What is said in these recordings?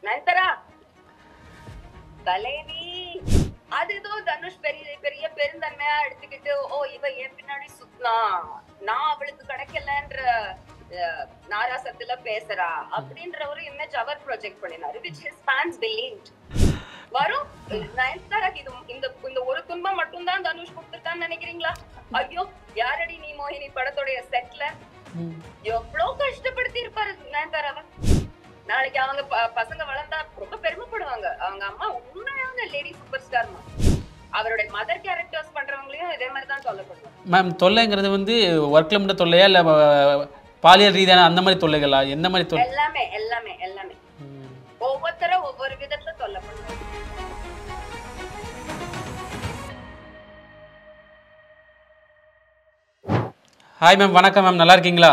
நயன்தாரா தலைவி அது ஏதோ தனுஷ் பெரிய பெரிய பெருந்தன்மையா எடுத்துக்கிட்டு இவ என் பின்னாடி சுத்தினா நான் அவளுக்கு கிடைக்கலன்ற நாராசத்துல பேசுறா அப்படின்ற ஒரு இமேஜ் அவர் ப்ரொஜெக்ட் பண்ணினாரு which his fans believed. வரும் நயன்தாராக்கு இந்த ஒரு துன்பம் மட்டும்தான் தனுஷ் கொடுத்துருக்கான்னு நினைக்கிறீங்களா? ஐயோ யாரடி நீ மோகினி படத்தோடைய செட்ல எவ்வளவு கஷ்டப்படுத்தி இருப்பாரு நயன்தாராவை. நாளைக்கு அவங்க பசங்க வளர்ந்தா ரொம்ப பெருமைப்படுவாங்க. அவங்க அம்மா உண்மையான லேடி சூப்பர் ஸ்டார்மா. அவருடைய மதர் கேரக்டர்ஸ் பண்றவங்களையும் இதே மாதிரி தான் சொல்லப்படுவாங்க. மேம் தொல்லைங்கிறது வந்து ஒர்க்ல மட்டும் தொல்லையா இல்ல பாலியல் ரீதியான அந்த மாதிரி தொல்லைகளா? எந்த மாதிரி தொல்லை? எல்லாமே எல்லாமே எல்லாமே ஒவ்வொருத்தரும் ஒவ்வொரு விதத்துல சொல்லப்படுவாங்க. ஹாய் மேம், வணக்கம் மேம், நல்லா இருக்கீங்களா?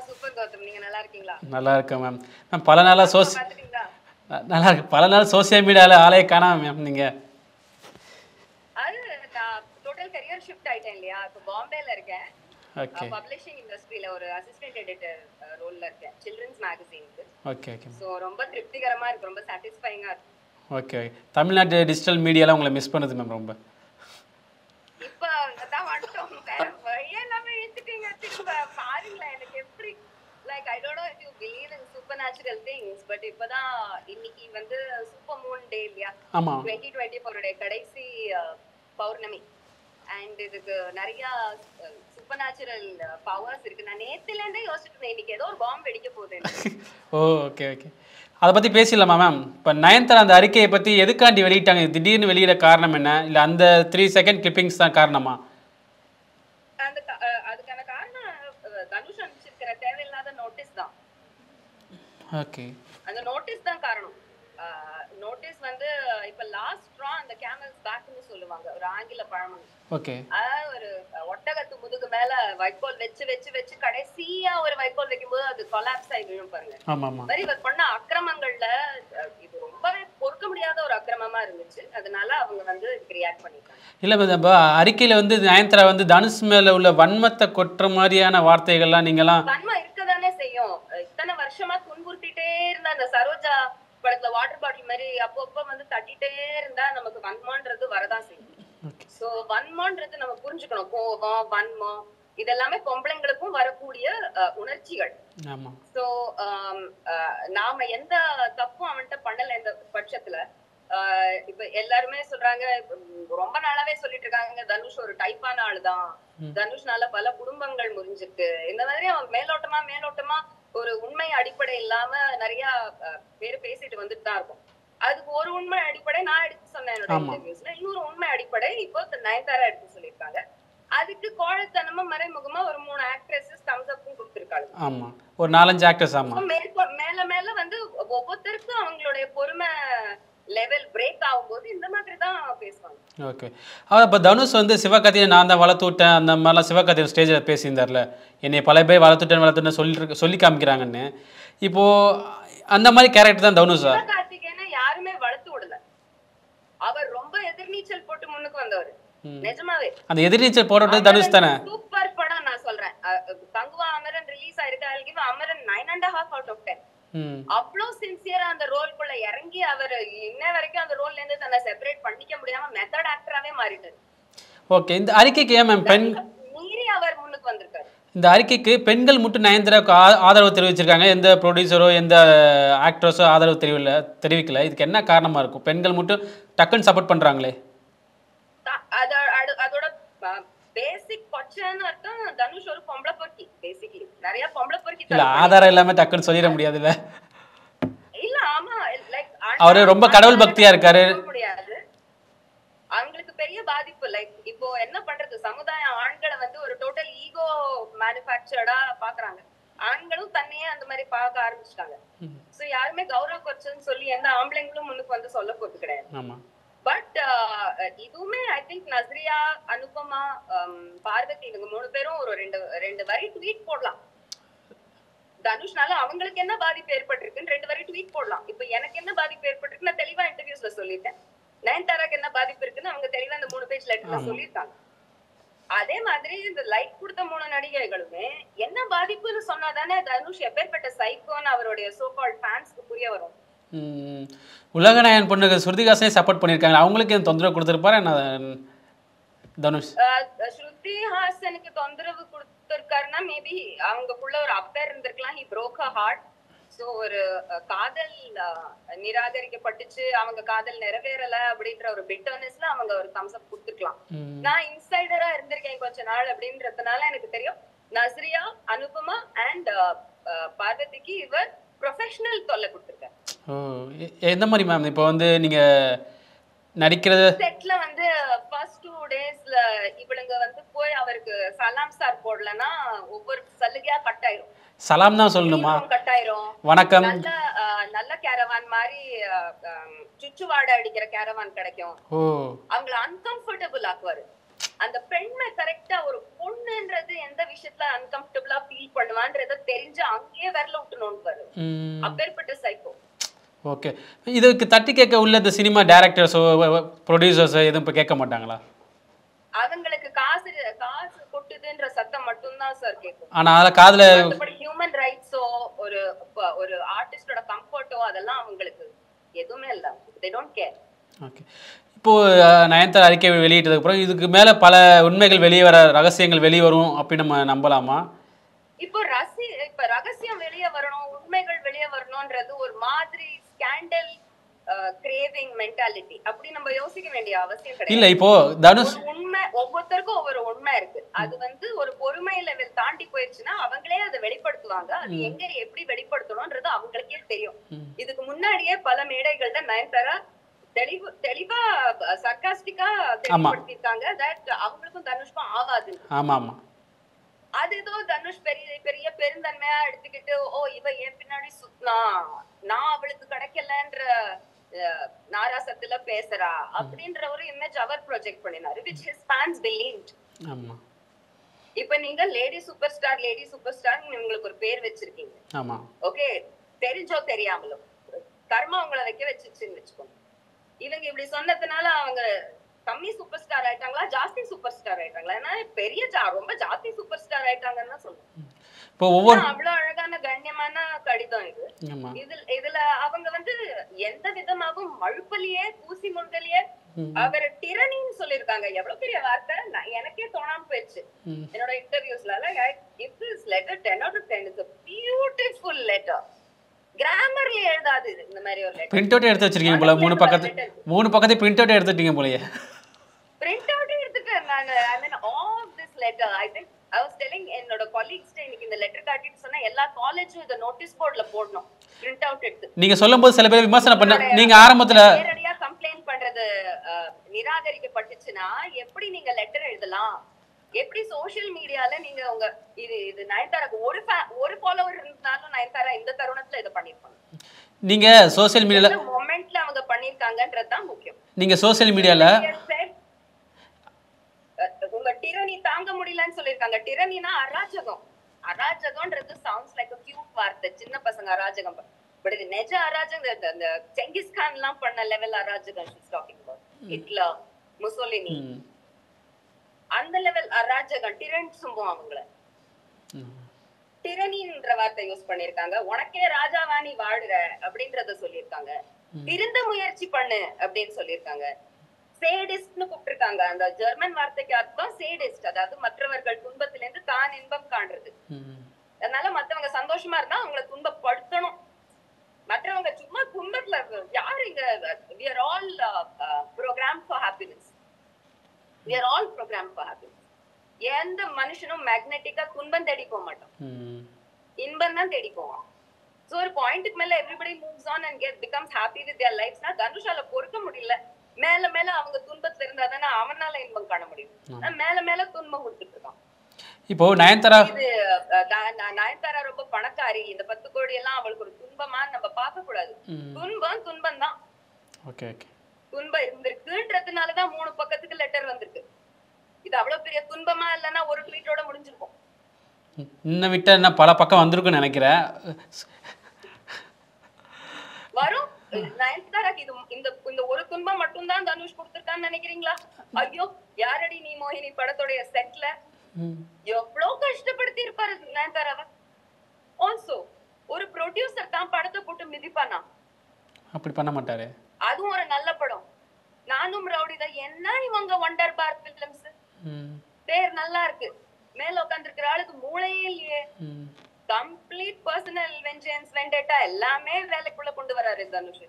சூப்பர் கௌதம், நீங்க நல்லா இருக்கீங்களா? நல்லா இருக்கேன் மேம். மேம் பல நாளா பாத்துட்டீங்களா? நல்லா இருக்கு. பல நாள் சோசியல் மீடியாவில் ஆளே காணாம மேம். நீங்க அது நான் டோட்டல் கரியர் ஷிஃப்ட் ஆயிட்டேன் இல்லையா? இப்போ பாம்பேல இருக்கேன். ஓகே. பப்ளிஷிங் இண்டஸ்ட்ரியில ஒரு அசிஸ்டன்ட் எடிட்டர் ரோல்ல இருக்கேன் சில்ட்ரன்ஸ் மேகசினுக்கு. Okay okay. சோ ரொம்ப திருப்திகரமா இருக்கு, ரொம்ப சாட்டிஸ்ஃபைங்கா இருக்கு. ஓகே. தமிழ்நாட்டு டிஜிட்டல் மீடியாலாம் உங்களை மிஸ் பண்ணுது மேம் ரொம்ப. இப்போ அதான் வந்துட்டோம். வேற வழியே இல்லாம இழுத்துட்டீங்க திரும்ப. பாருங்களேன் எனக்கு எப்படி like I don't know if you believe in super natural things, but இப்பதான் இன்னைக்கு வந்து சூப்பர் மூன் டே இல்லையா? ஆமா. 2024 உடைய கடைசி பௌர்ணமி. அண்ட் இதுக்கு நிறைய சூப்பர் நேச்சுரல் பவர்ஸ் இருக்கு. நான் நேத்துல இருந்தே யோசிச்சுட்டு இருந்தேன் இன்னைக்கு ஏதோ ஒரு பாம்பு வெடிக்க போகுது. ஓ ஓகே ஓகே. அதை பற்றி பேசிடலாமா மேம்? இப்போ நயன்தாரா அந்த அறிக்கையை பற்றி எதுக்காண்டி வெளியிட்டாங்க? திடீர்னு வெளியிட காரணம் என்ன? இல்லை அந்த 3 செகண்ட் கிளிப்பிங்ஸ் தான் காரணமா? அதுக்கான காரணம் தனுஷ் அனுப்பிச்சிருக்கிற தேவையில்லாத நோட்டீஸ் தான். ஓகே. அந்த நோட்டீஸ் தான் காரணம். நோட்டீஸ் வந்து இப்ப லாஸ்ட் ஸ்ட்ரா அந்த கேமல்ஸ் பேக்னு சொல்லுவாங்க, ஒரு ஆங்கில பழமொழி. ஓகே. ஒரு ஒட்டகத்து முதுகு மேல வைக்கோல் வச்சு வச்சு வச்சு கடைசியா ஒரு வைக்கோல் வைக்கும்போது அது கொலாப்ஸ் ஆகி விழும் பாருங்க. ஆமா ஆமா. மாதிரி இவர் பண்ண அக்கிரமங்கள்ல இது ரொம்பவே பொறுக்க முடியாத ஒரு அக்கிரமமா இருந்துச்சு. அதனால அவங்க வந்து இதுக்கு ரியாக்ட் பண்ணிட்டாங்க. இல்ல அறிக்கையில வந்து நயன்தாரா வந்து தனுஷ் மேல உள்ள வன்மத்தை கொட்டுற மாதிரியான வார்த்தைகள்லாம் நீங்களாம் வன்மம் இருக்கதானே செய்யும். இத்தனை வருஷமா துன்புறுத்திட்டே இருந்த அந்த சரோஜா படத்துல வாட்டர் பாட்டில் மாதிரி அப்பப்ப வந்து தட்டிட்டே இருந்தா நமக்கு வன்மன்றது வரதான் செய்யும். சோ வன்மன்றது நம்ம புரிஞ்சுக்கணும். கோபம், வன்மம் இதெல்லாமே பொம்பளைங்களுக்கும் வரக்கூடிய உணர்ச்சிகள். சோ நாம எந்த தப்பும் அவன்கிட்ட பண்ணல இந்த பட்சத்துல. இப்ப எல்லாருமே சொல்றாங்க, ரொம்ப நாளாவே சொல்லிட்டு இருக்காங்க தனுஷ் ஒரு டைப்பான ஆளுதான், தனுஷ்னால பல குடும்பங்கள் முறிஞ்சிருக்கு, இந்த மாதிரி அவன் மேலோட்டமா ஒரு உண்மை அடிப்படை இல்லாம நிறைய பேர் பேசிட்டு வந்துட்டு தான் இருக்கும். அதுக்கு ஒரு உண்மை அடிப்படை நான் எடுத்து சொன்னேன் என்னோட இன்டர்வியூஸ்ல. இன்னொரு உண்மை அடிப்படை இப்போ நயன்தாரா எடுத்து சொல்லியிருக்காங்க. அதுக்கு கோழத்தனமா மறைமுகமா ஒரு 3 ஆக்ட்ரஸஸ் தம்ஸ் அப்பும் கொடுத்திருக்காங்க. ஆமா, ஒரு 4-5 ஆக்டர்ஸ். ஆமா. மேல மேல வந்து ஒவ்வொருத்தருக்கும் அவங்களுடைய பொறுமை லெவல் பிரேக் ஆகும்போது இந்த மாதிரி தான் பேசுவாங்க. ஓகே. இப்போ தனுஷ் வந்து சிவகார்த்திகேயன் நான் தான் வளர்த்து விட்டேன் அந்த மாதிரிலாம் சிவகார்த்திகேயன் ஸ்டேஜில் பேசியிருந்தார்ல, என்னை பல பேர் வளர்த்துட்டேன்னு சொல்லி காமிக்கிறாங்கன்னு. இப்போ அந்த மாதிரி கேரக்டர் தான் தனுஷா? சிவகார்த்திகேயனை யாருமே வளர்த்து விடல. அவர் ரொம்ப எதிர்நீச்சல் போட்டு முன்னுக்கு வந்தவர். நிஜமாவே அந்த எதிர்நீச்சல் போடுறது தனுஷ் தானே? சூப்பர் படம். நான் சொல்றேன், தங்குவா அமரன் ரிலீஸ் ஆயிருக்கு. I'll give Amaran 9.5 out of 10. அவ்வளவு சின்சியரா அந்த ரோல்குள்ள இறங்கி அவர் இன்ன வரைக்கும் அந்த ரோல்ல இருந்து தன்னை செப்பரேட் பண்ணிக்க முடியாம மெத்தட் ஆக்டராவே மாறிட்டாரு. ஓகே. இந்த அறிக்கைக்கு ஏன் மேம் பெண் மீறி அவர் முன்னுக்கு வந்திருக்காரு? இந்த அறிக்கைக்கு பெண்கள் மட்டும் நயன்தாராவுக்கு ஆதரவு தெரிவிச்சிருக்காங்க, எந்த ப்ரொடியூசரோ எந்த ஆக்ட்ரஸோ ஆதரவு தெரிவிக்கல. இதுக்கு என்ன காரணமா இருக்கும்? பெண்கள் மட்டும் டக்குன்னு சப்போர்ட் பண்றாங்களே. அதோட பேசிக் கொச்சன்னு அர்த்தம் தனுஷ் ஒரு பொம்பளை பொறுக்கி. பேசிக்கலி நிறைய பொம்பளை பொறுக்கி இல்ல, ஆதாரம் இல்லாம டக்குன்னு சொல்லிட முடியாதுல்ல. இல்ல ஆமா, லைக் அவரு ரொம்ப கடவுள் பக்தியா இருக்காரு. முடியாது, அவங்களுக்கு பெரிய பாதிப்பு. லைக் இப்போ என்ன பண்றது, சமுதாயம் ஆண்களை வந்து ஒரு டோட்டல் ஈகோ மேனுஃபேக்சர்டா பாக்குறாங்க. ஆண்களும் தன்னையே அந்த மாதிரி பார்க்க ஆரம்பிச்சிட்டாங்க. சோ யாருமே கௌரவ குறைச்சல்னு சொல்லி எந்த ஆம்பளைங்களும் முன்னுக்கு வந்து சொல்ல போறது கிடையாது. பட் இதுவுமே ஐ திங்க் நஸ்ரியா, அனுபமா, பார்வதி இவங்க 3 பேரும் ஒரு ரெண்டு வரி ட்வீட் போடலாம். தனுஷ்னால அவங்களுக்கு என்ன பாதிப்பு ஏற்பட்டிருக்குன்னு 2 வரி ட்வீட் போடலாம். இப்ப எனக்கு என்ன பாதிப்பு ஏற்பட்டிருக்கு நான் தெளிவா இன்டர்வியூஸ்ல சொல்லிட்டேன். நயன்தாராக்கு என்ன பாதிப்பு இருக்குன்னு அவங்க தெளிவா அந்த 3 பேஜ் லெட்டர்ல சொல்லியிருக்காங்க. அதே மாதிரி இந்த லைக் கொடுத்த 3 நடிகைகளுமே என்ன பாதிப்புன்னு சொன்னாதானே தனுஷ் எப்பேற்பட்ட சைக்கோன்னு அவருடைய சோ கால்ட் ஃபேன்ஸ்க்கு புரிய வரும். உலகநாயகன் பொண்ணுக்கு ஸ்ருதிஹாசனே சப்போர்ட் பண்ணியிருக்காங்க, அவங்களுக்கு என் தொந்தரவு கொடுத்துருப்பாரு என்ன தனுஷ்? ஸ்ருதிஹாசனுக்கு தொந்தரவு கொடுத்திருக்காருன்னா மேபி அவங்களுக்குள்ள ஒரு அப்பேர் இருந்திருக்கலாம். He broke her heart. So ஒரு காதல் நிராகரிக்கப்பட்டுச்சு, அவங்க காதல் நிறைவேறல அப்படின்ற ஒரு பிட்டர்னஸ்ல அவங்க ஒரு தம்ஸ் அப் கொடுத்துருக்கலாம். நான் இன்சைடரா இருந்திருக்கேன் கொஞ்ச நாள் அப்படின்றதுனால எனக்கு தெரியும். நஸ்ரியா, அனுபமா அண்ட் பார்வதிக்கு இவர் ப்ரொஃபஷனல் தொல்லை கொடுத்துருக்காரு. எந்த மாதிரி மேம்? இப்போ வந்து நீங்க நடிக்கிறது செட்ல வந்து ஃபர்ஸ்ட் 2 டேஸ்ல இவளுங்க வந்து போய் அவருக்கு சலாம் சார் போடலன்னா ஒவ்வொரு சலுகையா கட் ஆயிரும். சலாம் தான் சொல்லணுமா? கட் ஆயிரும். வணக்கம். நல்ல கேரவான் மாதிரி சுச்சு வாடை அடிக்கிற கேரவான் கிடைக்கும். அவங்கள அன்கம்ஃபர்டபுள் ஆக்குவாரு. அந்த பெண்மை கரெக்டா ஒரு பொண்ணுன்றது எந்த விஷயத்துல அன்கம்ஃபர்டபுளா ஃபீல் பண்ணுவான்றத தெரிஞ்சு அங்கேயே விரல விட்டுணும்னு பாரு. அப்பேற்பட்ட சைக்கோ. ஓகே, இதுக்கு தட்டி கேட்க உள்ள இந்த சினிமா டைரக்டர்ஸோ ப்ரொடியூசர்ஸோ எதுவும் இப்போ கேட்க மாட்டாங்களா? அவங்களுக்கு காசு கொட்டுதுன்ற சத்தம் மட்டும்தான் சார் கேட்கும். ஆனா அத காதுல ஹியூமன் ரைட்ஸோ ஒரு ஆர்டிஸ்டோட கம்ஃபர்ட்டோ அதெல்லாம் அவங்களுக்கு எதுவுமே இல்ல. they don't care. ஓகே, இப்போ நயன்தாரா அறிக்கை வெளியிட்டதுக்கு அப்புறம் இதுக்கு மேல பல உண்மைகள் வெளியே வர, ரகசியங்கள் வெளியே வரும் அப்படி நம்ம நம்பலாமா? இப்போ ரகசியம் வெளியே வரணும், உண்மைகள் வெளியே வரணும்ன்றது ஒரு மாதிரி ஸ்கேண்டல் கிரேவிங் மென்டாலிட்டி. அப்படி நம்ம யோசிக்க வேண்டிய அவசியம் கிடையாது. இல்ல இப்போ தனுஷ் உண்மை ஒவ்வொருத்தருக்கும் ஒவ்வொரு உண்மை இருக்கு. அது வந்து ஒரு பொறுமை லெவல் தாண்டி போயிடுச்சுன்னா அவங்களே அதை வெளிப்படுத்துவாங்க. அது எங்க எப்படி வெளிப்படுத்தணும்ன்றது அவங்களுக்கே தெரியும். இதுக்கு முன்னாடியே பல மேடைகள்ல நயன்தாரா தெளிவா சர்காஸ்டிக்கா தெளிவுபடுத்திருக்காங்க தட் அவங்களுக்கும் தனுஷ்க்கும் ஆகாது. ஆமா ஆமா, அது ஏதோ தனுஷ் பெரிய பெருந்தன்மையா எடுத்துக்கிட்டு இவ என் பின்னாடி சுத்தனா, நான் அவளுக்கு கிடைக்கலன்ற நாராசத்துல பேசுறா அப்படின்ற ஒரு இமேஜ் அவர் ப்ரொஜெக்ட் பண்ணினாரு, which his fans believed. ஆமா, இப்ப நீங்க லேடி சூப்பர் ஸ்டார் உங்களுக்கு ஒரு பேர் வச்சிருக்கீங்க. ஆமா, ஓகே, தெரிஞ்சோ தெரியாமலோ கர்மா உங்களை வைக்க வச்சிருச்சுன்னு வச்சுக்கோங்க. இவங்க இப்படி சொன்னதுனால அவங்க கம்மி சூப்பர் ஸ்டார் ஆயிட்டாங்களா, ஜாஸ்தி சூப்பர் ஸ்டார் ஆயிட்டாங்களா? ஏன்னா பெரிய ரொம்ப ஜாஸ்தி சூப்பர் ஸ்டார் ஆயிட்டாங்கன்னு தான் சொல்லுவேன். இப்போ ஒவ்வொரு அவ்வளவு அழகான கண்ணியமான கடிதம் இது. இதுல அவங்க வந்து எந்த விதமாகவும் மழுப்பலியே பூசி முண்டலியே அவர் டிரனின்னு சொல்லிருக்காங்க. எவ்வளவு பெரிய வார்த்தை, எனக்கே தோணாம போயிடுச்சு என்னோட இன்டர்வியூஸ்ல. If this letter 10 out of 10 is a beautiful letter. கிராமர்ல எழுதாது இந்த மாதிரி ஒரு லெட்டர். பிரிண்ட் அவுட் எடுத்து வச்சிருக்கீங்க போல, மூணு பக்கத்தை பிரிண்ட் அவுட் எடுத்துட்டீங்க போலயே. பிரிண்ட் அவுட் எடுத்துட்டேன் நான். I mean all this letter I think I was telling என்னோட colleagues இன்னைக்கு இந்த லெட்டர் காட்டிட்டு சொன்னா எல்லா காலேஜும் இத நோட்டீஸ் போர்ட்ல போடணும், பிரிண்ட் அவுட் எடுத்து. நீங்க சொல்லும்போது சில பேர் விமர்சனம் பண்ண, நீங்க ஆரம்பத்துல நேரடியா கம்ப்ளைண்ட் பண்றது நிராகரிக்கப்பட்டுச்சுனா எப்படி நீங்க லெட்டர் எழுதலாம்? எப்படி சோஷியல் மீடியால நீங்க உங்க இது நயன்தாராக்கு ஒரு ஃபாலோவர் இருந்தாலும் நயன்தாரா இந்த தருணத்துல இத பண்ணிருப்பாங்க. நீங்க சோஷியல் மீடியால மொமெண்ட்ல அவங்க பண்ணிருக்காங்கன்றது தான் முக்கியம். நீங்க சோஷியல் மீடியால உங்க டிரனி தாங்க முடியலன்னு சொல்லிருக்காங்க. டிரனினா அராஜகம்ன்றது சவுண்ட்ஸ் லைக் a cute வார்த்தை, சின்ன பசங்க அராஜகம். பட் இது நெஜ அராஜகம். அந்த செங்கிஸ் கான் எல்லாம் பண்ண லெவல் அராஜகம் she's talking about. Hitler, Mussolini, அந்த லெவல் அராஜகம். டிரன் சும்மா அவங்கள டிரனின்ற வார்த்தை யூஸ் பண்ணிருக்காங்க. உனக்கே ராஜாவாணி வாடுற அப்படின்றத சொல்லிருக்காங்க. திருந்த முயற்சி பண்ணு அப்படின்னு சொல்லிருக்காங்க. சேடிஸ்ட்னு கூப்பிட்டிருக்காங்க. அந்த ஜெர்மன் வார்த்தைக்கு அர்த்தம் சேடிஸ்ட், அதாவது மற்றவர்கள் துன்பத்திலிருந்து தான் இன்பம் காண்றது. அதனால மத்தவங்க சந்தோஷமா இருந்தா அவங்கள துன்பப்படுத்தணும். மற்றவங்க சும்மா துன்பத்துல யாரு இங்க? we are all programmed for happiness. we are all programmed for happiness. எந்த மனுஷனும் மேக்னெட்டிக்கா துன்பம் தேடி போக மாட்டோம், இன்பம் தான் தேடி போவோம். சோ ஒரு பாயிண்ட்க்கு மேல everybody moves on and becomes happy with their lives. நான் தனுஷால பொறுக்க முடியல. மேல மேல அவங்க துன்பத்துல இருந்தா தானே அவனால இன்பம் காண முடியும். மேல மேல துன்பம் கொடுத்துட்டு இருக்கான். இப்போ நயன்தாரா ரொம்ப பணக்காரி, இந்த 10 கோடி எல்லாம் அவளுக்கு ஒரு துன்பமா நம்ம பார்க்க கூடாது. துன்பம் தான். துன்பம் இருந்திருக்குன்றதுனாலதான் 3 பக்கத்துக்கு லெட்டர் வந்திருக்கு. இது அவ்வளவு பெரிய துன்பமா இல்லைன்னா ஒரு ட்வீட்டோட முடிஞ்சிருக்கும். இன்னும் விட்ட என்ன பல பக்கம் வந்திருக்குன்னு நினைக்கிறேன். வரும். நயன்தாராக்கு இந்த ஒரு துன்பம் மட்டும் தான் தனுஷ் கொடுத்திருக்கான்னு நினைக்கிறீங்களா? ஐயோ யாரடி நீ மோகினி படத்தோடைய செட்ல எவ்வளவு கஷ்டப்படுத்தி இருப்பாரு நயன்தாராவ. ஆல்சோ ஒரு ப்ரொடியூசர் தான் படத்தை போட்டு மிதிப்பானா? அப்படி பண்ண மாட்டாரு. அதுவும் ஒரு நல்ல படம். நானும் ரவுடிதான். என்ன இவங்க ஒண்டர் பார் பிலிம்ஸ், பேர் நல்லா இருக்கு, மேல உட்கார்ந்து இருக்கிற ஆளுக்கு மூளையே இல்லையே. கம்ப்ளீட் பர்சனல் வெஞ்சன்ஸ் வெண்டேட்டா எல்லாமே வேலைக்குள்ள கொண்டு வராரு தனுஷ்.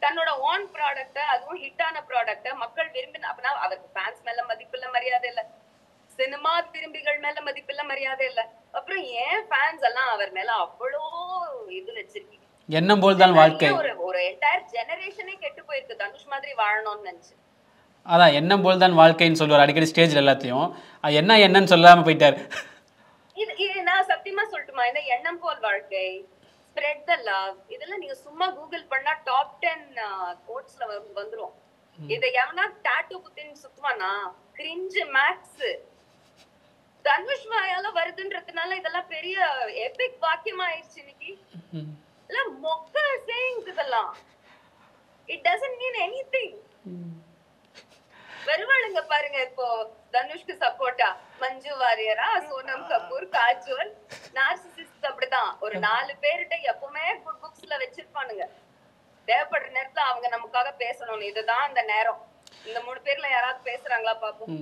தன்னோட ஓன் ப்ராடக்ட், அதுவும் ஹிட்டான ப்ராடக்ட் மக்கள் விரும்பின, அப்பனா அவருக்கு ஃபேன்ஸ் மேல மதிப்பு இல்ல, மரியாதை இல்ல, சினிமா விரும்பிகள் மேல மதிப்பு இல்ல, மரியாதை இல்ல. அப்புறம் ஏன் ஃபேன்ஸ் எல்லாம் அவர் மேல அவ்வளோ இது வச்சிருக்கீங்க? எண்ணம் போல் தான் வாழ்க்கை. ஒரு என்டையர் ஜெனரேஷனே கெட்டு போயிருக்கு தனுஷ் மாதிரி வாழணும்னு நினைச்சு. அதான் எண்ணம் போல் தான் வாழ்க்கைன்னு சொல்லுவார் அடிக்கடி ஸ்டேஜ்ல. எல்லாத்தையும் என்னன்னு சொல்லாம போயிட்டாரு. இது நான் சத்தியமா சொல்லட்டுமா, இந்த எண்ணம் போல் வாழ்க்கை, ஸ்ப்ரெட் த லவ், இதெல்லாம் நீங்க சும்மா கூகுள் பண்ணா டாப் 10 கோட்ஸ்ல வந்துரும். இதை எவனா டாட்டூ குத்தின்னு சுத்துவானா? Cringe makes. தனுஷ் வாயால வருதுன்றதுனால இதெல்லாம் பெரிய எபிக் வாக்கியமா ஆயிடுச்சு இன்னைக்கு. இல்ல மொக்க சேயிங்ஸ் இதெல்லாம். It doesn't mean anything. வருவாளுங்க பாருங்க இப்போ தனுஷ்க்கு சப்போர்ட்டா மஞ்சு வாரியரா, சோனம் கபூர், காஜோல், நார்சிசிஸ்ட். அப்படிதான் ஒரு 4 பேர்கிட்ட எப்பவுமே குட் புக்ஸ்ல வச்சிருப்பானுங்க. தேவைப்படுற நேரத்துல அவங்க நமக்காக பேசணும். இதுதான் அந்த நேரம். இந்த 3 பேர்ல யாராவது பேசுறாங்களா பாப்போம்.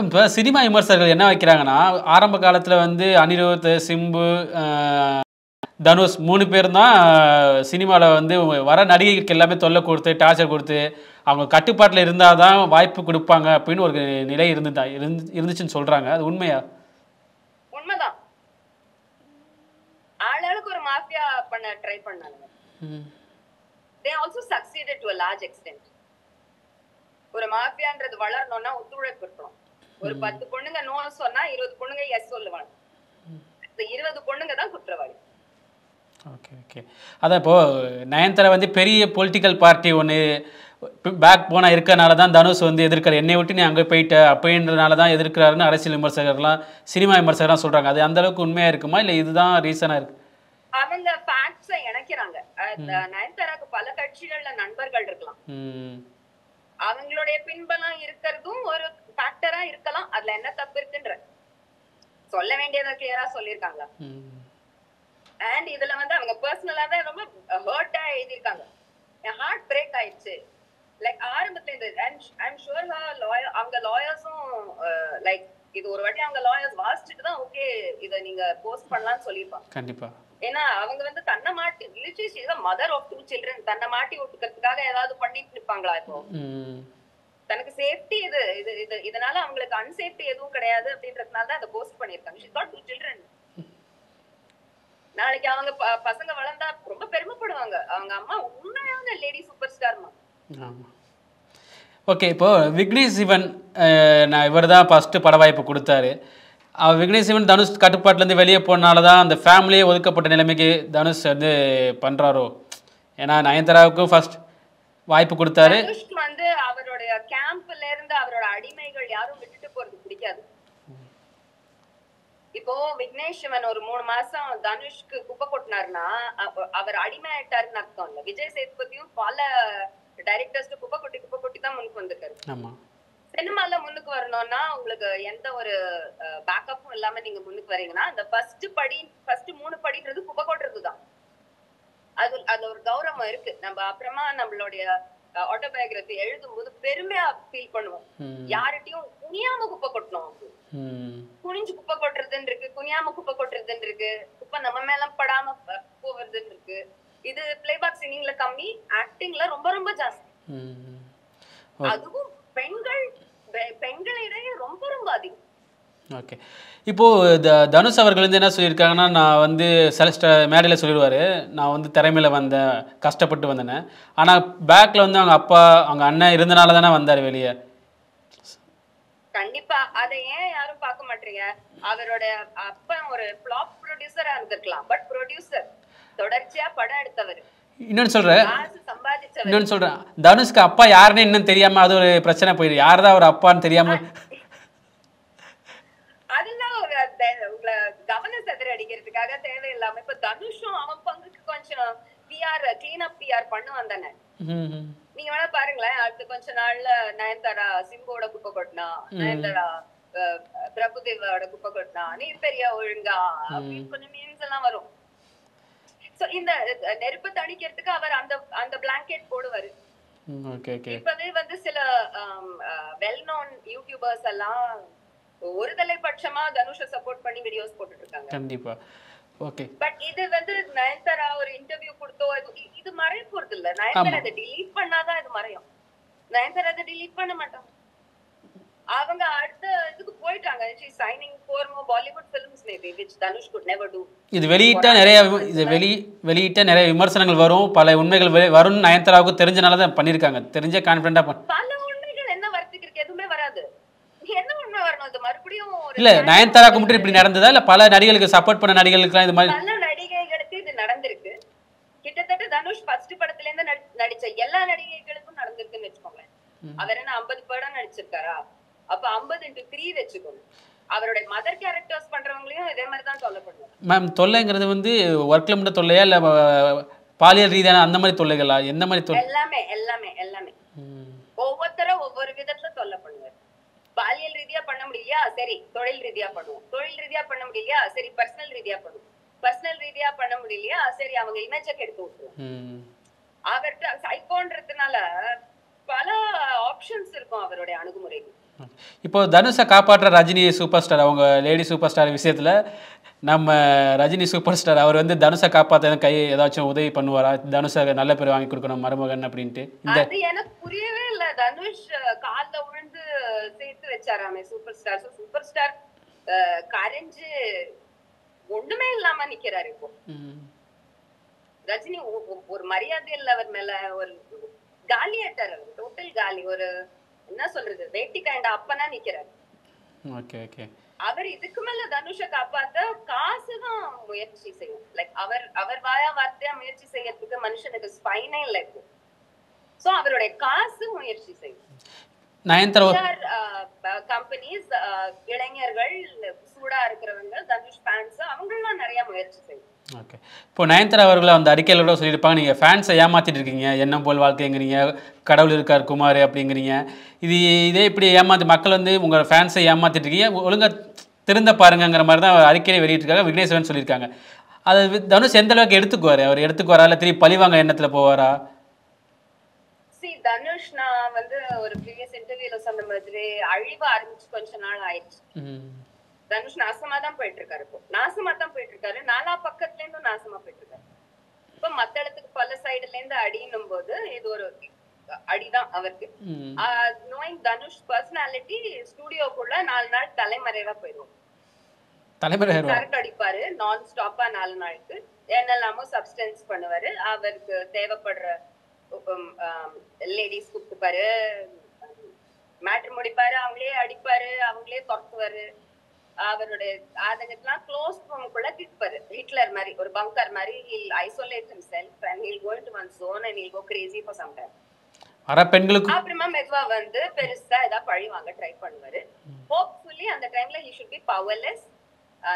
இப்போ சினிமா விமர்சகர்கள் என்ன வைக்கிறாங்கன்னா, ஆரம்ப காலத்தில் வந்து அனிருத், சிம்பு, தனுஷ் 3 பேர் தான் சினிமாவில் வந்து வர நடிகைகளுக்கு எல்லாமே தொல்லை கொடுத்து டார்ச்சர் கொடுத்து அவங்க கட்டுப்பாட்டில் இருந்தால் தான் வாய்ப்பு கொடுப்பாங்க அப்படின்னு ஒரு நிலை இருந்துச்சுன்னு சொல்கிறாங்க. அது உண்மையா? உண்மைதான். ஆளாளுக்கு ஒரு மாஃபியா பண்ண ட்ரை பண்ணாங்க. They also succeeded to a large extent. ஒரு மாஃபியான்றது வளரணும்னா ஒத்துழைப்பு இருக்கணும். ஒரு 10 பொண்ணுங்க நோ சொன்னா 20 பொண்ணுங்க எஸ் சொல்லுவாங்க. இந்த 20 பொண்ணுங்க தான் குற்றவாளி. Okay okay. அதான் இப்போது நயன்தாரா வந்து பெரிய பொலிட்டிக்கல் பார்ட்டி ஒன்று பேக் போனால் இருக்கனால தான் தனுஷ் வந்து எதிர்க்கிறார். என்னை விட்டு நீ அங்கே போயிட்ட அப்படின்றனால தான் எதிர்க்கிறாருன்னு அரசியல் விமர்சகர்லாம் சினிமா விமர்சகர்லாம் சொல்கிறாங்க. அது அந்த அளவுக்கு உண்மையாக இருக்குமா இல்லை இதுதான் ரீசனாக இருக்கு? அவங்க ஃபேக்ட்ஸை இணைக்கிறாங்க. நயன்தாராக்கு பல கட்சிகள்ல நண்பர்கள் இருக்கலாம், அவங்களுடைய பின்பலம் இருக்கிறதும் ஒரு ஃபேக்டரா இருக்கலாம். அதுல என்ன தப்பு இருக்குன்ற சொல்ல வேண்டியதை கிளியரா சொல்லியிருக்காங்களா? அண்ட் இதுல வந்து அவங்க பர்சனலா தான் ரொம்ப ஹர்ட்டா எழுதியிருக்காங்க. என் ஹார்ட் பிரேக் ஆயிடுச்சு. லைக் ஆரம்பத்துல இந்த ஐம் ஷுர் அவங்க லாயர்ஸும் லைக் இது ஒரு வாட்டி அவங்க லாயர்ஸ் வாசிச்சுட்டு தான் ஓகே இதை நீங்க போஸ்ட் பண்ணலாம்னு சொல்லியிருப்பாங்க. கண்டிப்பா. ஏன்னா அவங்க வந்து தன்னை மாட்டி லிட்ரேசி மதர் ஆஃப் 2 சில்ட்ரன் தன்னை மாட்டி விட்டுக்கிறதுக்காக ஏதாவது பண்ணிட்டு இருப்பாங்களா? இப்போ தனக்கு சேஃப்டி இது இது இது இதனால அவங்களுக்கு அன்சேஃப்டி எதுவும் கிடையாது அப்படின்றதுனால தான் அதை போஸ்ட் பண்ணியிருக்காங்க. She got 2 children. நாளைக்கு அவங்க பசங்க வளர்ந்தா ரொம்ப பெருமைப்படுவாங்க. அவங்க அம்மா உண்மையான லேடி சூப்பர் ஸ்டார்மா. ஓகே. இப்போ விக்னேஷ் சிவன் நான் இவர் தான் ஃபஸ்ட்டு பட வாய்ப்பு கொடுத்தாரு. விக்னேஷ் சிவன் தனுஷ் கட்டுப்பாட்டிலேருந்து வெளியே போனால தான் அந்த ஃபேமிலியே ஒதுக்கப்பட்ட நிலைமைக்கு தனுஷ் வந்து பண்ணுறாரோ? ஏன்னா நயன்தாராவுக்கும் ஃபர்ஸ்ட் வாய்ப்பு கொடுத்தாரு. தனுஷ்க்கு வந்து அவருடைய கேம்ப்ல இருந்து அவரோட அடிமைகள் யாரும் விட்டுட்டு போறது பிடிக்காது. இப்போ விக்னேஷ் சிவன் ஒரு 3 மாசம் தனுஷ்க்கு குப்பை கொட்டினாருன்னா அவர் அடிமை ஆயிட்டாருன்னு அர்த்தம் இல்ல. விஜய் சேதுபதியும் பல டைரக்டர்ஸ்க்கு குப்பை கொட்டி தான் முன்னுக்கு வந்திருக்காரு. சினிமால முன்னுக்கு வரணும்னா உங்களுக்கு எந்த ஒரு பேக்கப்பும் இல்லாம நீங்க முன்னுக்கு வரீங்கன்னா அந்த ஃபர்ஸ்ட் 3 படின்றது குப்பை கொட்டுறதுதான். அது ஒரு கௌரவம் இருக்கு. நம்ம அப்புறமா நம்மளுடைய ஆட்டோபயோகிராபி எழுதும் போது பெருமையா ஃபீல் பண்ணுவோம். யார்கிட்டயும் குனியாம குப்பை கொட்டணும். குனிஞ்சு குப்பை கொட்டுறதுன்னு இருக்கு, குனியாம குப்பை கொட்டுறதுன்னு இருக்கு, குப்பை நம்ம மேல படாம போவதுன்னு இருக்கு. இது பிளேபேக் சிங்கிங்ல கம்மி, ஆக்டிங்ல ரொம்ப ரொம்ப ஜாஸ்தி. அதுவும் பெண்களிடையே ரொம்ப ரொம்ப அதிகம். ஓகே. இப்போது தனுஷ் அவர்கள் வந்து என்ன சொல்லியிருக்காங்கன்னா, நான் வந்து மேடையில் சொல்லிடுவார், நான் வந்து திறமையில் வந்தேன், கஷ்டப்பட்டு வந்தேன்னு. ஆனால் பேக்கில் வந்து அவங்க அப்பா அவங்க அண்ணன் இருந்தனால தானே வந்தார் வெளியே. கண்டிப்பா. அதை ஏன் யாரும் பார்க்க மாட்டீங்க? அவரோட அப்பா ஒரு ஃப்ளாப் ப்ரொடியூசரா இருந்திருக்கலாம், பட் ப்ரொடியூசர் தொடர்ச்சியா படம் எடுத்தவர். இன்னொன்னு சொல்றேன், தனுஷ்க்கு அப்பா யாருன்னு இன்னும் தெரியாம அது ஒரு பிரச்சனை போயிடுது. யாருதான் ஒரு அப்பான்னு தெரியாம அதெல்லாம் உங்களை கவனம் செதற அடிக்கிறதுக்காக தேவையில்லாம. இப்ப தனுஷும் அவன் பங்குக்கு கொஞ்சம் பிஆர் கிளீன் அப் பிஆர் பண்ணுவான் தானே. நீங்க வேணா பாருங்களேன், அடுத்த கொஞ்ச நாள்ல நயன்தாரா சிம்புவோட குப்பை கொட்டினா, நயன்தாரா பிரபுதேவோட குப்பை கொட்டினா, நீ பெரிய ஒழுங்கா அப்படின்னு கொஞ்சம் மீம்ஸ் எல்லாம் வரும். சோ இந்த நெருப்பு தணிக்கிறதுக்கு அவர் அந்த அந்த பிளாங்கெட் போடுவாரு. இப்பவே வந்து சில வெல் நோன் யூடியூபர்ஸ் எல்லாம் ஒரு தலைப்பட்சமா தனுஷ சப்போர்ட் பண்ணி வீடியோஸ் போட்டுட்டு இருக்காங்க. கண்டிப்பா. ஓகே. பட் இது வந்து நயன்தாரா ஒரு இன்டர்வியூ கொடுத்தோ இது மறைய போறது இல்ல. நயன்தாரா அதை delete பண்ணாதான் இது மறையும். நயன்தாரா அதை delete பண்ண மாட்டாங்க. அவங்க அடுத்த இதுக்கு போயிட்டாங்க. she is signing for more Bollywood films maybe which Dhanush could never do. இது வெளியிட்டா நிறைய விமர்சனங்கள் வரும், பல உண்மைகள் வரும்னு நயன்தாராவுக்கு தெரிஞ்சனால தான் பண்ணிருக்காங்க. தெரிஞ்ச கான்ஃபிடென்ட்டா பல உண்மைகள் என்ன வரதுக்கு எதுவுமே வராது. என்ன உண்மை வரணும்? அது மறுபடியும் இல்ல நயன்தாராக்கு மட்டும் இப்படி நடந்ததா இல்ல பல நடிகைகளுக்கு சப்போர்ட் பண்ண நடிகைகளுக்கு இது மாதிரி பல நடிகைகளுக்கு இது நடந்திருக்கு. கிட்டத்தட்ட தனுஷ் ஃபர்ஸ்ட் படத்துல இருந்து நடிச்ச எல்லா நடிகைகளுக்கும் நடந்திருக்குன்னு வெச்சுக்கோங்க. அவர் என்ன 50 படம் நடிச்சிருக்காரா? அப்ப 50x3 வெச்சுக்கோங்க. அவருடைய மதர் கேரக்டர்ஸ் பண்றவங்களையும் இதே மாதிரி தான் சொல்லப்படுவாங்க. மேம் தொல்லைங்கிறது வந்து ஒர்க்ல மட்டும் தொல்லையா இல்ல பாலியல் ரீதியான அந்த மாதிரி தொல்லைகளா? எந்த மாதிரி தொல்லை? எல்லாமே எல்லாமே எல்லாமே ஒவ்வொருத்தரும் ஒவ்வொரு விதத்துல தொல்லை பண்ணுவார். பாலியல் ரீதியா பண்ண முடியலையா, சரி தொழில் ரீதியா பண்ணுவோம். தொழில் ரீதியா பண்ண முடியலையா, சரி பர்சனல் ரீதியா பண்ணுவோம். பர்சனல் ரீதியா பண்ண முடியலையா, சரி அவங்க இமேஜ கெடுத்து விட்டுருவோம். அவர்கிட்ட சைக்கோன்றதுனால பல ஆப்ஷன்ஸ் இருக்கும் அவருடைய அணுகுமுறைக்கு. இப்போ தனுஷை காப்பாற்ற ரஜினி சூப்பர் ஸ்டார், அவங்க லேடி சூப்பர் ஸ்டார் விஷயத்துல நம்ம ரஜினி சூப்பர் ஸ்டார் அவர் வந்து தனுஷை காப்பாற்ற ஏதாச்சும் உதவி பண்ணுவாரா? தனுஷை நல்ல பேர் வாங்கி கொடுக்கணும் மருமகன் அப்படின்ட்டு. அது எனக்கு புரியவே இல்ல. தனுஷ் கால்ல விழுந்து சேர்த்து வச்சாராமே சூப்பர் ஸ்டார். சூப்பர் ஸ்டார் கரைஞ்சு ஒண்ணுமே இல்லாம நிக்கிறாரு இப்போ. ரஜினி ஒரு மரியாதை இல்ல அவர் மேல, ஒரு காலி ஆட்டாரு, டோட்டல் காலி. ஒரு என்ன சொல்றது, வேட்டி கைண்ட அப்பனா நிக்கிறாரு. அவர் இதுக்கு மேல தனுஷ காப்பாத்த காசுதான் முயற்சி செய்யும். லைக் அவர் வாயா வார்த்தையா முயற்சி செய்யறதுக்கு மனுஷனுக்கு ஸ்பைனே இல்லை இப்போ. சோ அவருடைய காசு முயற்சி செய்யும். கம்பெனிஸ், இளைஞர்கள், சூடா இருக்கிறவங்க, தனுஷ் ஃபேன்ஸ், அவங்களும் நிறைய முயற்சி செய்யும். ஓகே. இப்போ நயன்தாரா அவர்களை அந்த அறிக்கையில் கூட சொல்லியிருப்பாங்க, நீங்கள் ஃபேன்ஸை ஏமாற்றிட்டு இருக்கீங்க, எண்ணம் போல் வாழ்க்கைங்கிறீங்க, கடவுள் இருக்கார் குமார் அப்படிங்கிறீங்க. இதே இப்படி ஏமாற்றி மக்கள் வந்து உங்கள் ஃபேன்ஸை ஏமாற்றிட்டு இருக்கீங்க, ஒழுங்காக திருந்த பாருங்கிற மாதிரி தான் அறிக்கையை வெளியிட்டிருக்காங்க. விக்னேஸ்வரன் சொல்லியிருக்காங்க. அது தனுஷ் எந்த அளவுக்கு எடுத்துக்குவார்? அவர் எடுத்துக்குவாரா இல்லை திருப்பி பழிவாங்க எண்ணத்தில் போவாரா? தனுஷ் நான் வந்து ஒரு ப்ரீவியஸ் இன்டர்வியூல சொன்ன மாதிரி அழிவு ஆரம்பிச்சு கொஞ்ச நாள் ஆயிடுச்சு. தனுஷ் நாசமா தான் போயிட்டு இருக்காரு. இப்போ நாசமா தான் போயிட்டு இருக்காரு. நாலா பக்கத்துல இருந்தும் நாசமா போயிட்டு இருக்காரு. இப்ப மத்த இடத்துக்கு பல சைடுல இருந்து அடினும் போது இது ஒரு அடிதான் அவருக்கு. நோயிங் தனுஷ் பர்சனாலிட்டி, ஸ்டுடியோக்குள்ள 4 நாள் தலைமறைவா போயிடுவோம். சரக்கு அடிப்பாரு நான் ஸ்டாப்பா 4 நாளுக்கு. என்னெல்லாமோ சப்ஸ்டன்ஸ் பண்ணுவாரு. அவருக்கு தேவைப்படுற லேடிஸ் கூப்பிட்டுப்பாரு, மேட்ரு முடிப்பாரு, அவங்களே அடிப்பாரு, அவங்களே துரத்துவாரு. அவருடைய ஆதங்கத்தெல்லாம் க்ளோஸ் ரூமுக்குள்ள திட்டுப்பாரு. ஹிட்லர் மாதிரி ஒரு பங்கர் மாதிரி. he'll isolate himself and he'll go into one zone and he'll go crazy for some time. பெண்களுக்கு அப்புறமா மெதுவா வந்து பெருசா ஏதாவது பழி வாங்க ட்ரை பண்ணுவாரு. ஹோப்ஃபுல்லி அந்த டைம்ல he should be powerless.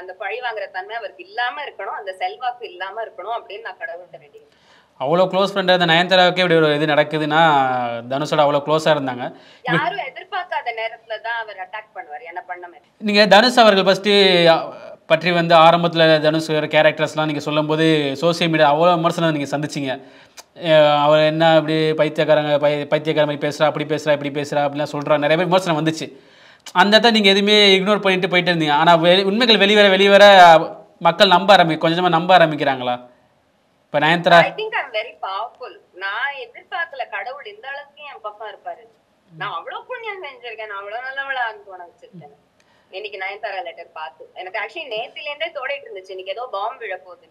அந்த பழி வாங்குற தன்மை அவருக்கு இல்லாம இருக்கணும், அந்த செல்வாக்கு இல்லாம இருக்கணும் அப்படின்னு நான் கடவுள்கிட்ட வேண்டிக்கிறேன். அவ்வளோ க்ளோஸ் ஃப்ரெண்டாக இருந்த நயன்தாராவுக்கே இப்படி ஒரு இது நடக்குதுன்னா தனுஷோட அவ்வளோ க்ளோஸாக இருந்தாங்க. யாரும் எதிர்பார்க்காத நேரத்துல தான் அவர் அட்டாக் பண்ணுவார். என்ன பண்ண நீங்கள் தனுஷ் அவர்கள் ஃபஸ்ட்டு பற்றி வந்து ஆரம்பத்தில் தனுஷ் கேரக்டர்ஸ்லாம் நீங்கள் சொல்லும்போது சோசியல் மீடியா அவ்வளோ விமர்சனம் நீங்கள் சந்திச்சிங்க. அவர் என்ன இப்படி பைத்தியக்கார மாதிரி பேசுகிறா, அப்படி பேசுகிறா, இப்படி பேசுகிறா அப்படிலாம் சொல்கிறா, நிறைய பேர் விமர்சனம் வந்துச்சு. அந்த இடத்த நீங்கள் எதுவுமே இக்னோர் பண்ணிட்டு போயிட்டு இருந்தீங்க. ஆனால் உண்மைகள் வெளிவர மக்கள் கொஞ்சமாக நம்ப ஆரம்பிக்கிறாங்களா? இப்ப Nayanthara I think I'm very powerful. நான் எதிர்பார்க்கல கடவுள் இந்த அளவுக்கு என் பக்கம் இருப்பாரு. நான் அவ்வளவு புண்ணியம் செஞ்சிருக்கேன், நான் அவ்வளவு நல்லவளா அனுப்ப வச்சிருக்கேன். இன்னைக்கு நயன்தாரா லெட்டர் பார்த்து எனக்கு ஆக்சுவலி நேத்துல இருந்தே தோடிட்டு இருந்துச்சு இன்னைக்கு ஏதோ பாம்பு விழ போகுது.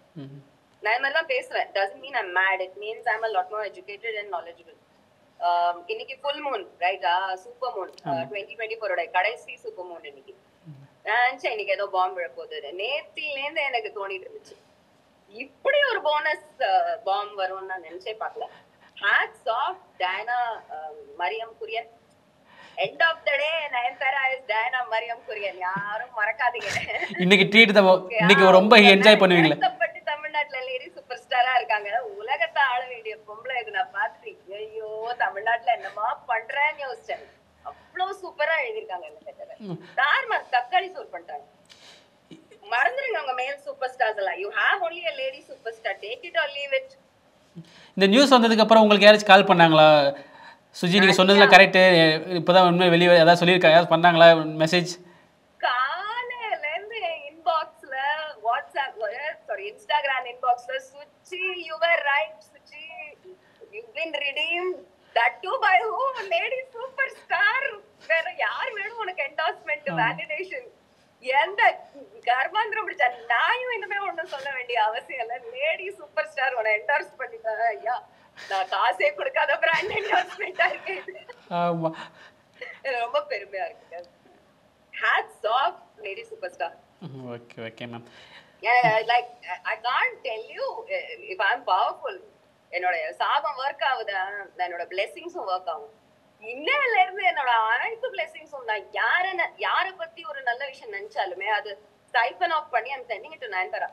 நான் இந்த மாதிரி தான் பேசுவேன். doesn't mean I'm mad, it means I'm a lot more educated and knowledgeable. இன்னைக்கு full moon, right? Super moon 2024 ஓட கடைசி super moon இன்னைக்கு. நான் இன்னைக்கு ஏதோ பாம்பு விழ போகுது. நேத்துல இருந்து எனக்கு தோணிட்டு இருந்துச்சு இப்படி ஒரு போனஸ் பாம்பு வரும்னு நான் நினைச்சே பார்க்கல. Hats off Diana Mariam Kurian. End of the day Nayanthara is Diana Mariam Kurian. யாரும் மறக்காதீங்க. இன்னைக்கு ட்ரீட் தான். இன்னைக்கு ரொம்ப என்ஜாய் பண்ணுவீங்களா? தமிழ்நாட்டுல லேடி சூப்பர் ஸ்டாரா இருக்காங்க. உலகத்தை ஆள வேண்டிய பொம்பளை இது நான் பார்த்துட்டு ஐயோ தமிழ்நாடு தார்மார் தக்காளி சோறு பண்ணிட்டாங்க. மறந்துருங்க உங்க மேல் சூப்பர் ஸ்டார்ஸ் எல்லாம். You have only a lady superstar, take it or leave it. இந்த நியூஸ் வந்ததுக்கு அப்புறம் உங்களுக்கு யாராச்சும் கால் பண்ணாங்களா? சுஜி நீங்க சொன்னதுல கரெக்ட், இப்பதான் உண்மை வெளியே ஏதாவது சொல்லியிருக்காங்க, ஏதாவது பண்ணாங்களா மெசேஜ்? காலையில இருந்து இன்பாக்ஸ்ல வாட்ஸ்அப் சாரி இன்ஸ்டாகிராம் இன்பாக்ஸ்ல Suchi you were right Suchi, you've been redeemed, that too by who? lady superstar. வேற யார் வேணும் உனக்கு என்டார்ஸ்மென்ட் வேலிடேஷன்? எந்த கர்மாந்திரம் பிடிச்சா நாயும் இனிமே ஒண்ணும் சொல்ல வேண்டிய அவசியம் இல்ல. லேடி சூப்பர் ஸ்டார் உன என்டார்ஸ் பண்ணிட்டாங்க. ஐயா நான் காசே கொடுக்காத பிராண்ட் என்டார்ஸ்மெண்டா இருக்கு. ஆமா, ரொம்ப பெருமையா இருக்கு. Hats off lady superstar. Okay okay ma'am. Like I can't tell you if I'm powerful. என்னோட சாபம் ஒர்க் ஆகுதா, என்னோட பிளெஸிங்ஸும் ஒர்க் ஆகும். இன்னையில இருந்து என்னோட அனைத்து பிளெஸிங்ஸும் நான் யார பத்தி ஒரு நல்ல விஷயம் நினைச்சாலுமே அது சைபன் ஆஃப் பண்ணி I'm sending it to Nayanthara.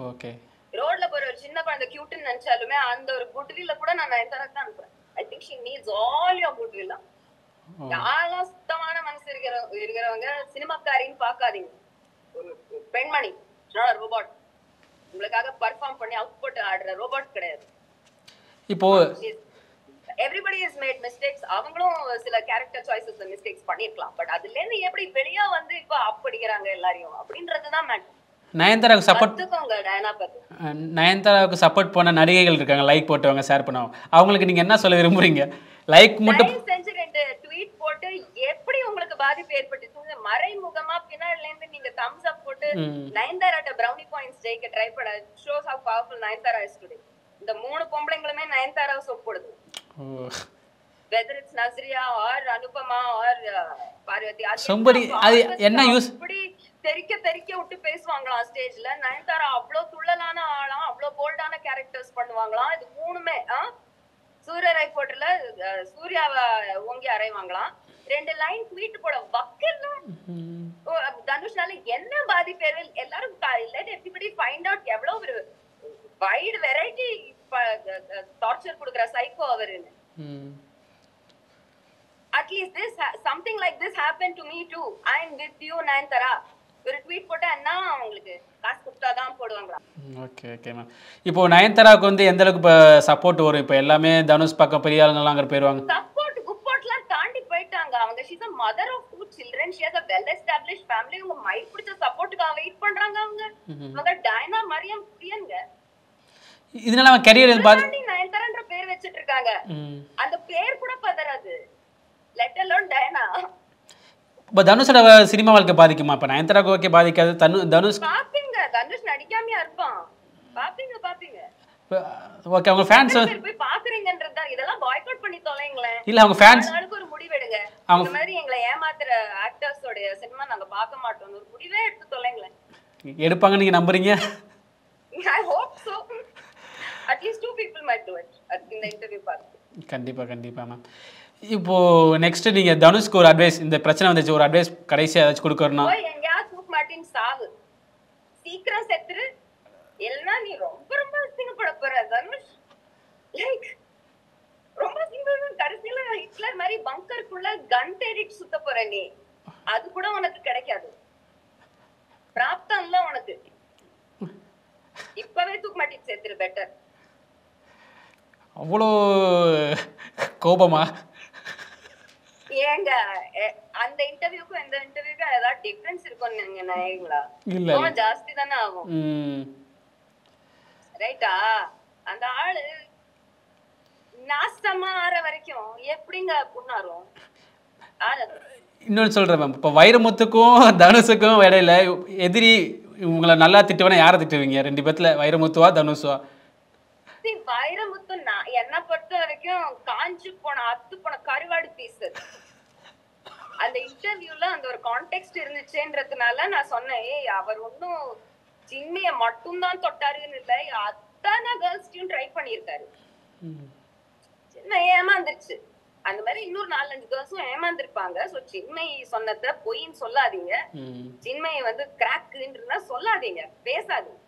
Okay. ரோட்ல போற ஒரு சின்ன குழந்தை கியூட்னு நினைச்சாலுமே அந்த ஒரு குட்வில்ல கூட நான் நயன்தாராக்கு தான் அனுப்புறேன். I think she needs all your goodwill. யாரெல்லாம் சுத்தமான மனசு இருக்கிறவங்க சினிமாக்காரின்னு பாக்காதீங்க. ஒரு பெண்மணி, ரோபோட், உங்களுக்காக பர்ஃபார்ம் பண்ணி அவுட் போட்டு ஆடுற ரோபோட் கிடையாது. இப்போ everybody has made mistakes. அவங்களும் சில கேரக்டர் சாய்ஸஸ் மிஸ்டேக்ஸ் பண்ணிருக்கலாம். பட் அதுல இருந்து எப்படி வெளியா வந்து இப்ப அப்படிங்கறாங்க எல்லாரையும் அப்படின்றதுதான் மேட்டர். நயன்தாராவுக்கு சப்போர்ட் நயன்தாராவுக்கு சப்போர்ட் பண்ண நடிகைகள் இருக்காங்க, லைக் போட்டவங்க, ஷேர் பண்ணவங்க, அவங்களுக்கு நீங்க என்ன சொல்ல விரும்புறீங்க? லைக் மட்டும் செஞ்சு 2 ட்வீட் போட்டு எப்படி உங்களுக்கு பாதிப்பு ஏற்பட்டுச்சு மறைமுகமா பின்னாடில இருந்து நீங்க தம்ஸ் அப் போட்டு நயன்தாராட்ட பிரவுனி பாயிண்ட்ஸ் ஜெயிக்க ட்ரை பண்ண shows how powerful Nayanthara is today. இந்த 3 பொம்பளைங்களுமே நயன்தாராவை சொப்படுது. whether it's Nazriya or Anupama or Parvati, somebody அது என்ன யூஸ் இப்படி தெறிக்க விட்டு பேசுவாங்களாம் ஸ்டேஜ்ல. நயன்தாரா அவ்ளோ துள்ளலான ஆளாம், அவ்ளோ போல்டான கேரக்டர்ஸ் பண்ணுவாங்களாம். இது 3மே சூர்யா ரைப்போர்ட்ல சூர்யாவை ஓங்கி அறைவாங்களாம். 2 லைன் ட்வீட் போட வக்கல்ல. தனுஷ்னால என்ன பாதிப்பு எல்லாரும் let everybody find out எவ்வளவு ஒரு வைட் வெரைட்டி டார்ச்சர் கொடுக்குற psycho அவருன்னு. At least this something like this happened to me too. I'm with you Nayanthara. ஒரு ட்வீட் போட்டா என்ன உங்களுக்கு காசு கொடுத்தாதான் போடுவாங்களா? Okay okay ma'am. இப்போ நயன்தாராவுக்கு வந்து எந்த அளவுக்கு இப்போ சப்போர்ட் வரும்? இப்போ எல்லாமே தனுஷ் பக்கம் பெரிய ஆளுங்கலாம் அங்கே போயிடுவாங்க. சப்போர்ட் குப்போட்லாம் தாண்டி போயிட்டாங்க அவங்க. she's a mother of 2 children. she has a well established family. உங்க மைட் பிடிச்ச சப்போர்ட்டுக்காக வெயிட் பண்றாங்க அவங்க. அவங்க டைனா மரியம் பிரியங்க. இதனால அவன் கரியர் நயன்தாரான்ற பேர் வச்சிட்டு இருக்காங்க. அந்த பேர் கூட பதறாது. let alone டைனா. இப்போ தனுஷோட சினிமா வாழ்க்கை பாதிக்குமா? இப்போ நயன்தாராக்கு ஓகே பாதிக்காது, தனுஷ் பாப்பீங்க. தனுஷ் நடிக்காமையா இருப்பான். பாப்பீங்க ஓகே. அவங்க ஃபேன்ஸ் போய் பாக்குறீங்கன்றத இதெல்லாம் பாய்காட் பண்ணி தொலைங்களேன். இல்ல அவங்க ஃபேன்ஸ் நாளுக்கு ஒரு முடிவு எடுங்க. இந்த மாதிரி எங்களை ஏமாத்துற ஆக்டர்ஸோட சினிமா நாங்க பார்க்க மாட்டோம் ஒரு முடிவே எடுத்து தொலைங்களேன். எடுப்பாங்க நீங்க நம்புறீங்க? I hope so. At least 2 people might do it in the interview part. கண்டிப்பா மேம். இப்போ நெக்ஸ்ட் நீங்க தனுஷ்க்கு ஒரு அட்வைஸ், இந்த பிரச்சனை வந்துச்சு, ஒரு அட்வைஸ் கடைசியா ஏதாச்சும் கொடுக்கறனா? ஓய் எங்கயா தூக் மாட்டின் சாவு. சீக்கிரம் செத்துரு. இல்லனா நீ ரொம்ப சிங்கப்பட போற தனுஷ். லைக் ரொம்ப சிங்கப்பட கடைசில ஹிட்லர் மாதிரி பங்கருக்குள்ள கன் தேடிட்டு சுத்த போற நீ. அது கூட உனக்கு கிடைக்காது. பிராப்தம்ல உனக்கு. இப்பவே தூக் மாட்டிட்டு செத்துரு பெட்டர். அவ்வளோ கோபமா? ஏங்க அந்த இன்டர்வியூக்கும் இந்த இன்டர்வியூக்கும் ஏதாவது டிஃபரன்ஸ் இருக்கும் நீங்க நினைக்கிறீங்களா? இல்ல ஜாஸ்தி தானே ஆகும். ரைட்டா? அந்த ஆளு நாசமா ஆற வரைக்கும் எப்படிங்க புண்ணாரும்? இன்னொன்னு சொல்றேன் மேம், இப்போ வைரமுத்துக்கும் தனுஷுக்கும் இடையில எதிரி உங்களை நல்லா திட்டுவேன்னா யாரை திட்டுவீங்க? 2 பேத்துல வைரமுத்துவா தனுஷுவா? வைரமுத்து என்ன பொறுத்த வரைக்கும் காஞ்சு போன அத்து போன கருவாடு பீஸ். அந்த இன்டர்வியூல அந்த ஒரு கான்டெக்ஸ்ட் இருந்துச்சுன்றதுனால நான் சொன்னேன், அவர் ஒன்னும் சின்மைய மட்டும் தான் தொட்டாருன்னு இல்ல, அத்தனை கேர்ள்ஸ்டையும் ட்ரை பண்ணியிருக்காரு. சின்ன ஏமாந்துருச்சு. அந்த மாதிரி இன்னொரு 4-5 கேர்ள்ஸும் ஏமாந்துருப்பாங்க. சோ சின்மை சொன்னத பொய்ன்னு சொல்லாதீங்க. சின்மையை வந்து கிராக்குன்றா சொல்லாதீங்க, பேசாதீங்க.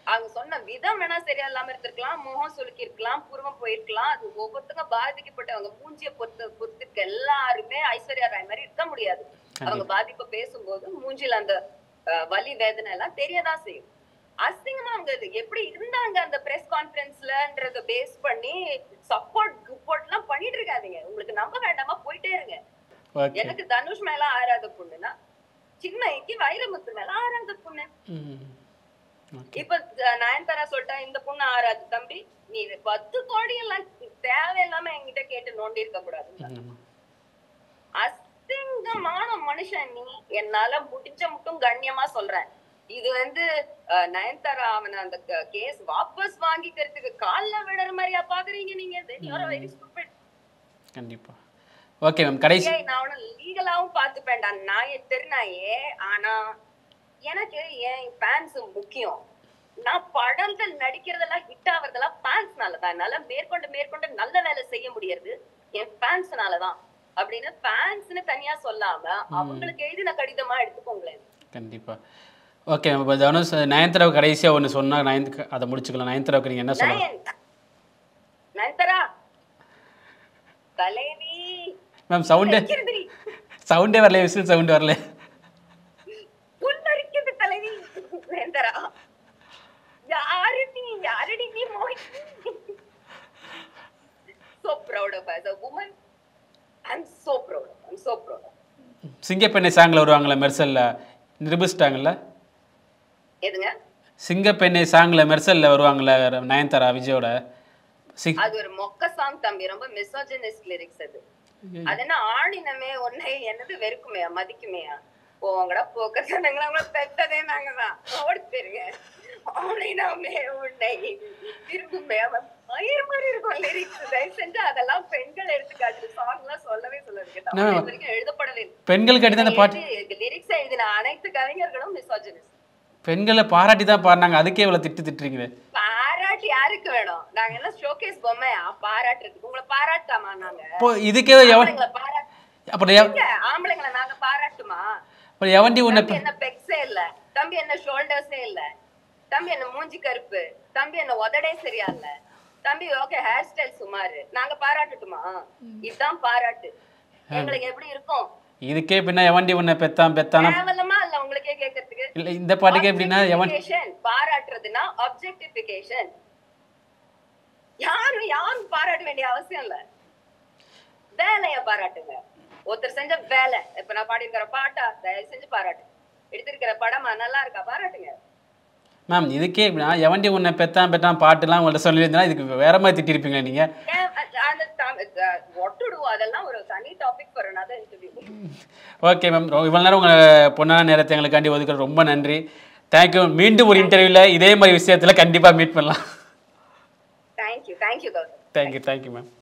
அவங்க சொன்ன விதம் வேணா சரியா இல்லாம இருந்திருக்கலாம், முகம் சுலுக்கி இருக்கலாம், புருவம் போயிருக்கலாம். அது ஒவ்வொருத்தங்க பாதிக்கப்பட்டவங்க மூஞ்சிய பொறுத்துக்கு எல்லாருமே ஐஸ்வர்யா ராய் மாதிரி இருக்க முடியாது. அவங்க பாதிப்பு பேசும்போது மூஞ்சில அந்த வலி வேதனை எல்லாம் தெரியதான் செய்யும். அசிங்கமா அவங்க எப்படி இருந்தாங்க அந்த பிரஸ் கான்ஃபரன்ஸ்லன்றத பேஸ் பண்ணி சப்போர்ட் எல்லாம் பண்ணிட்டு இருக்காதீங்க. உங்களுக்கு நம்ப வேண்டாமா, போயிட்டே இருங்க. எனக்கு தனுஷ் மேல ஆறாத பொண்ணுனா சின்மயிக்கு வைரமுத்து மேல ஆறாத பொண்ணு. இப்ப நயன்தாரா சொல்லிட்டா இந்த பொண்ணு ஆறாது தம்பி, நீ 10 கோடி எல்லாம் தேவையில்லாம என்கிட்ட கேட்டு நோண்டி இருக்க கூடாது. அசிங்கமான மனுஷன் நீ. என்னால முடிஞ்ச மட்டும் கண்ணியமா சொல்றேன். இது நயன்தாரா அவன அந்த கேஸ் வாபஸ் வாங்கிக்கிறதுக்கு கால்ல விடுற மாதிரியா பாக்குறீங்க நீங்க? Very stupid. கண்டிப்பா. ஓகே மேம், கடைசி நான் அவன லீகலாவும் பாத்துப்பேன்டா, நாயே தெருநாயே. ஆனா எனக்கு என் ஃபேன்ஸ் முக்கியம். நான் படங்கள் நடிக்கிறதெல்லாம் ஹிட் ஆவறதெல்லாம் ஃபேன்ஸ்னாலதான். என்னால மேற்கொண்டு நல்ல வேலை செய்ய முடியறது என் ஃபேன்ஸ்னாலதான் அப்படின்னு ஃபேன்ஸ்னு தனியா சொல்லாம அவங்களுக்கு எழுதின கடிதமா எடுத்துக்கோங்களேன். கண்டிப்பா. ஓகே மேம், இப்போ தனுஷ் நயன்தாராவுக்கு கடைசியாக ஒன்று சொன்னால் அதை முடிச்சுக்கலாம். நயன்தாராவுக்கு நீங்கள் என்ன சொல்லலாம்? நயன்தாரா தலைவி மேம், சவுண்டே வரல, விசில் சவுண்ட் வரல. புல்லரிக்குது தலைவி. நயன்தாரா யாரடி நீ மோய். So proud of her as a woman. I'm so proud. சிங்கப்பெண்ணை சாங்கில் வருவாங்களே மெர்சல்ல, நிரூபிச்சிட்டாங்கல்ல? எதுங்க? சிங்கப்பெண்ணை சாங்கில் மெர்சல்ல வருவாங்களே நயன்தாரா விஜயோட. அது ஒரு மொக்க சாங் தம்பி, ரொம்ப மிசோஜினிஸ்ட் லிரிக்ஸ் அது. அது என்ன ஆணினமே உன்னை என்னது வெறுக்குமையா மதிக்குமையா? போங்கடா போக்க சொன்னங்களா, பெத்ததே நாங்கதான். ஓடி போயிருங்க. ஆணினமே உன்னை விரும்புமையா மயிர் மாதிரி இருக்கும் லிரிக்ஸ். தயவு செஞ்சு அதெல்லாம் பெண்கள் எடுத்துக்காட்டு சாங் எல்லாம் சொல்லவே சொல்லாது. எழுதப்படவே பெண்கள் கட்டி தான் பாட்டு லிரிக்ஸ் எழுதின அனைத்து கவிஞர்களும் மிசோஜினிஸ்ட். பெண்களை பாராட்டி தான் பாடினாங்க, அதுக்கே இவ்வளவு திட்டுறீங்களே. பாராட்டி யாருக்கு வேணும்? நாங்க எல்லாம் ஷோகேஸ் பொம்மையா பாராட்டுறதுக்கு? உங்களை பாராட்டாமா நாங்க? இதுக்கே ஆம்பளைங்களை நாங்க பாராட்டுமா? என்ன பெக்ஸே இல்ல தம்பி, என்ன ஷோல்டர்ஸே இல்ல தம்பி, என்ன மூஞ்சி கருப்பு தம்பி, என்ன உதடே சரியா இல்ல தம்பி, ஓகே ஹேர் ஸ்டைல் சுமாரு, நாங்க பாராட்டுட்டுமா? இதுதான் பாராட்டு. எங்களுக்கு எப்படி இருக்கும்? இதுக்கே பின்ன எவண்டி உன்னை பெத்தானா கேவலமா இல்ல உங்களுக்கே கேக்குறதுக்கு? இல்ல இந்த பாட்டுக்கே எப்படின்னா பாராட்டுறதுன்னா ஆப்ஜெக்டிஃபிகேஷன். யாரும் பாராட்ட வேண்டிய அவசியம் இல்ல. வேலைய பாராட்டுங்க. ஒருத்தர் செஞ்ச வேலை, இப்ப நான் பாடியிருக்கிற பாட்டா தயவு செஞ்சு பாராட்டு. எடுத்திருக்கிற படமா நல்லா இருக்கா பாராட்டுங்க. மேம் இதுக்கே எப்படின்னா எவண்டி உன்னை பெத்தான் பாட்டுலாம் உங்கள்ட்ட சொல்லியிருந்தா இதுக்கு வேற மாதிரி திட்டிருப்பீங்க நீங்க. அதெல்லாம் ஒரு தனி topic for another interview. Okay ma'am, இவ்வளவு நேரம் உங்க பொன்னான நேரத்தை எங்களுக்காண்டி ஒதுக்குறது ரொம்ப நன்றி. தேங்க்யூ. மீண்டும் ஒரு இன்டர்வியூல இதே மாதிரி விஷயத்துல கண்டிப்பா மீட் பண்ணலாம். தேங்க்யூ. Thank you ma'am.